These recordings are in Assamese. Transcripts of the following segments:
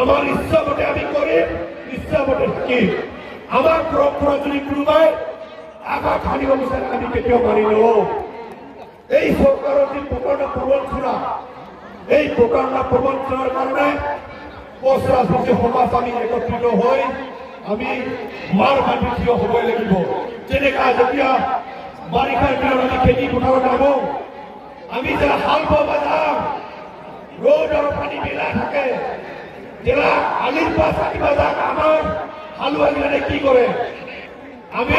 আমাৰ ইচ্ছা মতে আমি কৰি, ইচ্ছা মতে কি আমাৰ পৰম্পৰা যদি কোনোবাই আঘা খানিব বিচাৰে আমি কেতিয়াও মানি নলওঁ। এই চৰকাৰৰ যি প্ৰবঞ্চনা, এই প্ৰবঞ্চনাৰ কাৰণে কোচ ৰাজবংশী সমাজ আমি একত্ৰিত হৈ আমি মাৰ বান্ধি থিয় হ'বই লাগিব। যেনেকা যেতিয়া বাৰিষাৰ দিনত আমি খেতি পথাৰত নামো, আমি যে হাল বাব যাম, ৰ'দ আৰু পানী মিলাই থাকে, যেলা আলিৰ পৰা চাকিব যাক আমাৰ হালোৱাগিলানে কি কৰে, আমি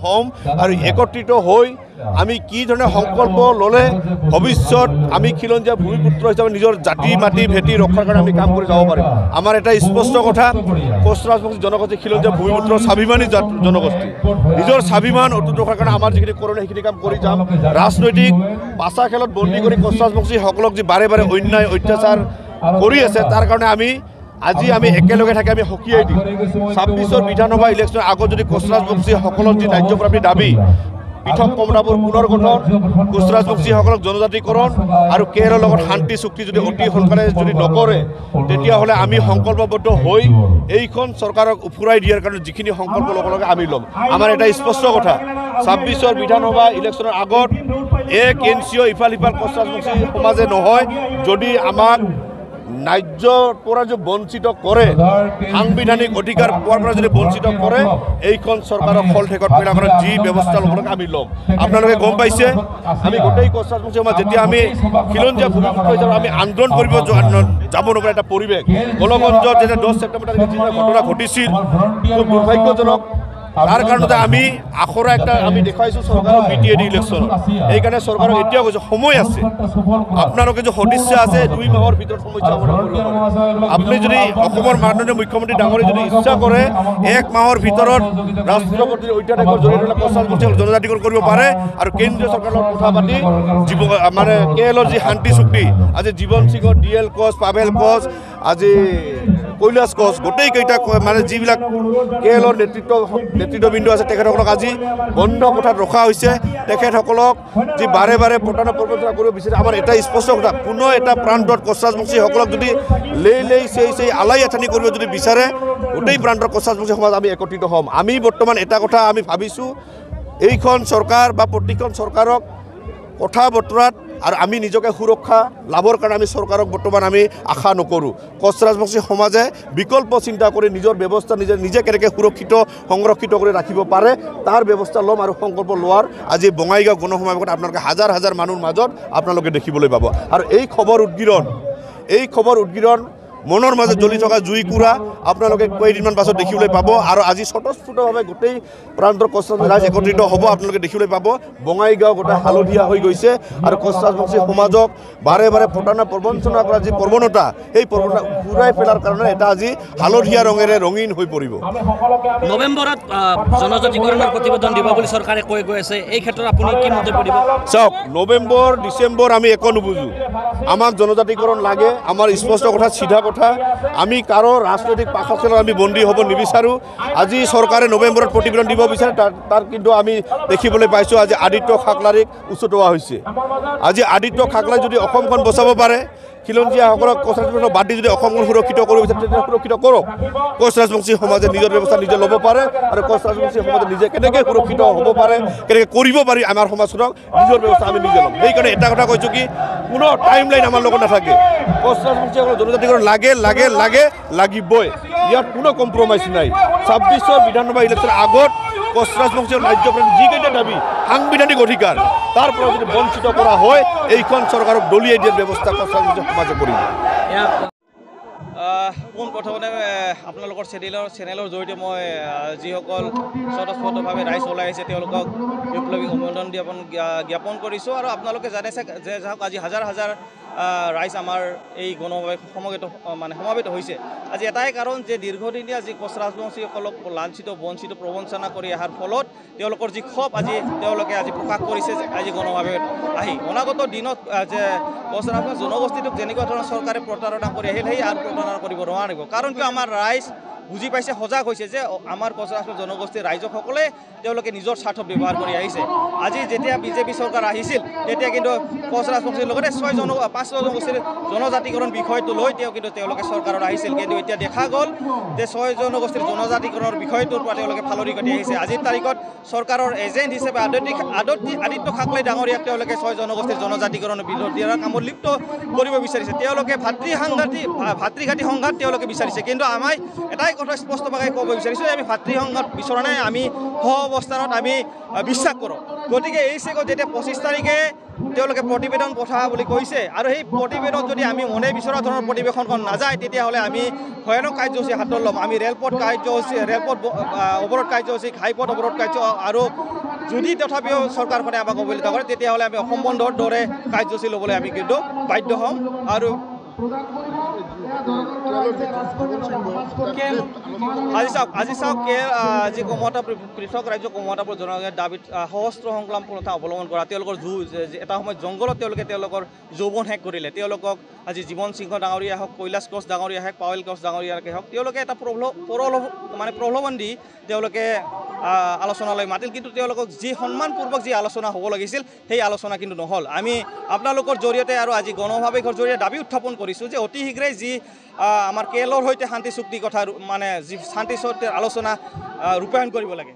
হম আৰু একত্ৰিত হৈ আমি কি ধৰণে সংকল্প ল'লে ভৱিষ্যত আমি খিলঞ্জীয়া ভূমিপুত্ৰ হিচাপে নিজৰ জাতি মাটি ভেটি ৰক্ষাৰ কাৰণে আমি কাম কৰি যাব পাৰিম। আমাৰ এটা স্পষ্ট কথা, কোচ ৰাজবংশী জনগোষ্ঠী খিলঞ্জীয়া ভূমিপুত্ৰ স্বাভিমানী জনগোষ্ঠী, নিজৰ স্বাভিমান অটুট ৰখাৰ কাৰণে আমাৰ যিখিনি কৰোঁ সেইখিনি কাম কৰি যাম। ৰাজনৈতিক পাচা খেলত বন্দী কৰি কোচ ৰাজবংশীসকলক যি বাৰে বাৰে অন্যায় অত্যাচাৰ কৰি আছে, তাৰ কাৰণে আজি আমি একেলগে থাকি আমি সকীয়াই দিম। ২৬ৰ বিধানসভা ইলেকশ্যনৰ আগত যদি কোচ ৰাজবংশীসকলৰ যি ৰাজ্যপ্ৰাপ্তি দাবী, পৃথক কমলাপুৰ পুনৰ গঠন, কোচ ৰাজবংশীসকলক জনজাতিকৰণ আৰু কেৰলৰ লগত শান্তি চুক্তি যদি অতি সোনকালে যদি নকৰে, তেতিয়াহ'লে আমি সংকল্পবদ্ধ হৈ এইখন চৰকাৰক উফুৰাই দিয়াৰ কাৰণে যিখিনি সংকল্প ল'ব লাগে আমি ল'ম। আমাৰ এটা স্পষ্ট কথা, ২৬ৰ বিধানসভা ইলেকশ্যনৰ আগত এক NCO ইফাল সিফাল কোচ ৰাজবংশী সমাজে নহয়, যদি আমাক ন্যায্যৰ পৰা যে বঞ্চিত কৰে, সাংবিধানিক অধিকাৰ পোৱাৰ পৰা যদি বঞ্চিত কৰে, এইখন চৰকাৰক ফল ঠেকত পেলাৰ কাৰণে যি ব্যৱস্থা ল'ব লাগে আমি ল'ম। আপোনালোকে গম পাইছে, আমি গোটেই কোচ ৰাজবংশী সমাজ যেতিয়া আমি খিলঞ্জীয়া ভূমিপুত্ৰ হিচাপে আমি আন্দোলন কৰিব যাব নোৱাৰা এটা পৰিৱেশ, গোলগঞ্জত যেতিয়া 10 ছেপ্টেম্বৰ তাৰিখে যি ঘটনা ঘটিছিল, খুব দুৰ্ভাগ্যজনক। তাৰ কাৰণতে আমি আখৰা একটা আমি দেখুৱাইছোঁ চৰকাৰৰ BTAD ইলেকশ্যনত। সেইকাৰণে চৰকাৰক এতিয়াও কৈছোঁ, সময় আছে, আপোনালোকে যে সদিচ্ছা আছে 2 মাহৰ ভিতৰত সমস্যা সমাধান কৰিব পাৰে। আপুনি যদি অসমৰ মাননীয় মুখ্যমন্ত্ৰী ডাঙৰীয়ে যদি ইচ্ছা কৰে 1 মাহৰ ভিতৰত ৰাষ্ট্ৰপতিৰ অধ্যাদেশৰ জৰিয়তে কোচ ৰাজবংশীক জনজাতিকৰণ কৰিব পাৰে আৰু কেন্দ্ৰীয় চৰকাৰৰ লগত কথা পাতি মানে কেৰলৰ যি শান্তি চুক্তি, আজি জীৱন সিঙৰ DL কোচ, পাভেল কোচ, আজি কৈলাশ কোচ, গোটেইকেইটা মানে যিবিলাক কেৰলৰ নেতৃত্ববৃন্দ আছে তেখেতসকলক আজি বন্ধ কোঠাত ৰখা হৈছে। তেখেতসকলক যি বাৰে বাৰে প্ৰৱঞ্চনা কৰিব বিচাৰে, আমাৰ এটা স্পষ্ট কথা, কোনো এটা প্ৰান্তত কোচ ৰাজবংশীসকলক যদি চেই আলাই আথানি কৰিব যদি বিচাৰে, গোটেই প্ৰান্তৰ কোচ ৰাজবংশী সমাজ আমি একত্ৰিত হ'ম। আমি বৰ্তমান এটা কথা আমি ভাবিছোঁ, এইখন চৰকাৰ বা প্ৰতিখন চৰকাৰক কথা বতৰাত আৰু আমি নিজকে সুৰক্ষা লাভৰ কাৰণে আমি চৰকাৰক বৰ্তমান আমি আশা নকৰোঁ। কোচ ৰাজবংশী সমাজে বিকল্প চিন্তা কৰি নিজৰ ব্যৱস্থা নিজে কেনেকৈ সুৰক্ষিত সংৰক্ষিত কৰি ৰাখিব পাৰে তাৰ ব্যৱস্থা ল'ম আৰু সংকল্প লোৱাৰ আজি বঙাইগাঁও গণসমাৱেশত আপোনালোকে হাজাৰ হাজাৰ মানুহৰ মাজত আপোনালোকে দেখিবলৈ পাব। আৰু এই খবৰ উদ্গীৰণ মনৰ মাজত জ্বলি থকা জুইকুৰা আপোনালোকে কেইদিনমান পাছত দেখিবলৈ পাব। আৰু আজি স্বতঃস্ফূৰ্তভাৱে গোটেই প্ৰান্তৰ কোচ ৰাজ একত্ৰিত হ'ব, আপোনালোকে দেখিবলৈ পাব। বঙাইগাঁও গোটেই হালধীয়া হৈ গৈছে আৰু কোচ ৰাজবংশী সমাজক বাৰে বাৰে প্ৰবঞ্চনা কৰা যি প্ৰৱণতা, সেই প্ৰৱণতা ঘূৰাই পেলাৰ কাৰণে এটা আজি হালধীয়া ৰঙেৰে ৰঙীন হৈ পৰিব। নৱেম্বৰত জনজাতিকৰণৰ প্ৰতিবেদন দিব বুলি চৰকাৰে কৈ গৈ আছে, এই ক্ষেত্ৰত আপুনি কি মন্তব্য দিব? চাওক, নৱেম্বৰ ডিচেম্বৰ আমি একো নুবুজোঁ, আমাক জনজাতিকৰণ লাগে। আমাৰ স্পষ্ট কথা, চিধা কথা, আমি কাৰো ৰাজনৈতিক পাশাচলত আমি বন্দী হ'ব নিবিচাৰোঁ। আজি চৰকাৰে নৱেম্বৰত প্ৰতিবেদন দিব বিচাৰে, তাৰ কিন্তু আমি দেখিবলৈ পাইছোঁ আজি আদিত্য খাকলাৰীক উচতোৱা হৈছে। আজি আদিত্য খাকলাই যদি অসমখন বচাব পাৰে, খিলঞ্জীয়াসকলক কোচ ৰাজবংশীক বাদ দি যদি অসমখন সুৰক্ষিত কৰিব বিচাৰে, তেতিয়া সুৰক্ষিত কৰক। কোচ ৰাজবংশী সমাজে নিজৰ ব্যৱস্থা নিজে ল'ব পাৰে আৰু কোচ ৰাজবংশী সমাজে নিজে কেনেকৈ সুৰক্ষিত হ'ব পাৰে, কেনেকৈ কৰিব পাৰি আমাৰ সমাজখনক নিজৰ ব্যৱস্থা আমি নিজে ল'ম। সেইকাৰণে এটা কথা কৈছোঁ কি, কোনো টাইম লাইন আমাৰ লগত নাথাকে। কোচ ৰাজবংশীসকলক জনজাতিকৰণ লাগিবই, ইয়াত কোনো কম্প্ৰমাইজ নাই। ২৬ৰ বিধানসভা ইলেকশ্যনৰ আগত কোচ ৰাজবংশীৰ ৰাজ্যপ্ৰান্তৰ যিকেইটা দাবী সাংবিধানিক অধিকাৰ, তাৰ পৰা যদি বঞ্চিত কৰা হয়, এইখন চৰকাৰক দলিয়াই দিয়াৰ ব্যৱস্থা কোচ ৰাজবংশী সমাজে কৰিব। পোনপ্ৰথমতে আপোনালোকৰ চেনেলৰ জৰিয়তে মই যিসকল স্বতঃস্ফূৰ্তভাৱে ৰাইজ ওলাই আহিছে তেওঁলোকক বিপ্লৱী অভিনন্দন জ্ঞাপন কৰিছোঁ। আৰু আপোনালোকে জানিছে যে যাওক আজি হাজাৰ হাজাৰ ৰাইজ আমাৰ এই সমাবেত হৈছে। আজি এটাই কাৰণ যে দীৰ্ঘদিনীয়া যি কোচ ৰাজবংশীসকলক লাঞ্ছিত বঞ্চিত প্ৰবঞ্চনা কৰি অহাৰ ফলত তেওঁলোকৰ যি ক্ষোভ আজি তেওঁলোকে আজি প্ৰকাশ কৰিছে আজি গণসমাবেশত আহি। অনাগত দিনত যে কোচ ৰাজবংশী জনগোষ্ঠীটোক যেনেকুৱা ধৰণৰ চৰকাৰে প্ৰতাৰণা কৰি আহিল সেই আৰু প্ৰতাৰণা কৰিব নোৱাৰিব। কাৰণ কিয় আমাৰ ৰাইজ বুজি পাইছে, সজাগ হৈছে যে আমাৰ কোচ ৰাজবংশী জনগোষ্ঠীৰ ৰাইজসকলে তেওঁলোকে নিজৰ স্বাৰ্থ ব্যৱহাৰ কৰি আহিছে। আজি যেতিয়া বিজেপি চৰকাৰ আহিছিল তেতিয়া কিন্তু কোচ ৰাজবংশীৰ লগতে 5 জনগোষ্ঠীৰ জনজাতিকৰণ বিষয়টো লৈ তেওঁলোকে চৰকাৰত আহিছিল। কিন্তু এতিয়া দেখা গ'ল যে 6 জনগোষ্ঠীৰ জনজাতিকৰণৰ বিষয়টোৰ পৰা তেওঁলোকে ফালৰি কাটি আহিছে। আজিৰ তাৰিখত চৰকাৰৰ এজেণ্ট হিচাপে আদিত্য ঠাকৰে ডাঙৰীয়াক তেওঁলোকে 6 জনগোষ্ঠীৰ জনজাতিকৰণৰ বিৰোধীৰ কামত লিপ্ত কৰিব বিচাৰিছে। তেওঁলোকে ভাতৃঘাতী সংঘাত তেওঁলোকে বিচাৰিছে। কিন্তু আমাৰ এটাই কথা স্পষ্টভাৱে ক'ব বিচাৰিছোঁ যে আমি ভাতৃ সংঘাত বিচৰা নাই, আমি সহ অৱস্থানত আমি বিশ্বাস কৰোঁ। গতিকে এই চেগত যেতিয়া 25 তাৰিখে তেওঁলোকে প্ৰতিবেদন পঠোৱা বুলি কৈছে আৰু সেই প্ৰতিবেদন যদি আমি মনে বিচৰা ধৰণৰ প্ৰতিবেদনখন নাযায় তেতিয়াহ'লে আমি ভয়ানক কাৰ্যসূচী হাতত ল'ম। আমি ৰেলপথ অৱৰোধ কাৰ্যসূচী, ঘাইপথ অৱৰোধ কাৰ্য আৰু যদি তথাপিও চৰকাৰখনে আমাক অৱহেলিত কৰে তেতিয়াহ'লে আমি অসম বন্ধৰ দৰে কাৰ্যসূচী ল'বলৈ আমি কিন্তু বাধ্য হ'ম। আৰু আজি চাওক যি কমতা পৃথক ৰাজ্য কমতাপুৰ জনজাতিৰ দাবীত সশস্ত্ৰ সংগ্ৰাম প্ৰথা অৱলম্বন কৰা তেওঁলোকৰ এটা সময়ত জংঘলত তেওঁলোকৰ যৌৱন শেষ কৰিলে। তেওঁলোকক আজি জীৱন সিংহ ডাঙৰীয়া হওক, কৈলাশ কোচ ডাঙৰীয়া হওক, পাৱেল কোচ ডাঙৰীয়াকে হওক তেওঁলোকে এটা প্ৰলোভন দি তেওঁলোকে আলোচনালৈ মাতিল। কিন্তু তেওঁলোকক যি সন্মানপূৰ্বক যি আলোচনা হ'ব লাগিছিল সেই আলোচনা কিন্তু নহ'ল। আমি আপোনালোকৰ জৰিয়তে আৰু আজি গণসমাবেশৰ জৰিয়তে দাবী উত্থাপন কৰিছোঁ যে অতি শীঘ্ৰেই যি আমাৰ কেলৰ সৈতে শান্তি চুক্তি কথা যি শান্তি চুক্তিৰ আলোচনা ৰূপায়ণ কৰিব লাগে।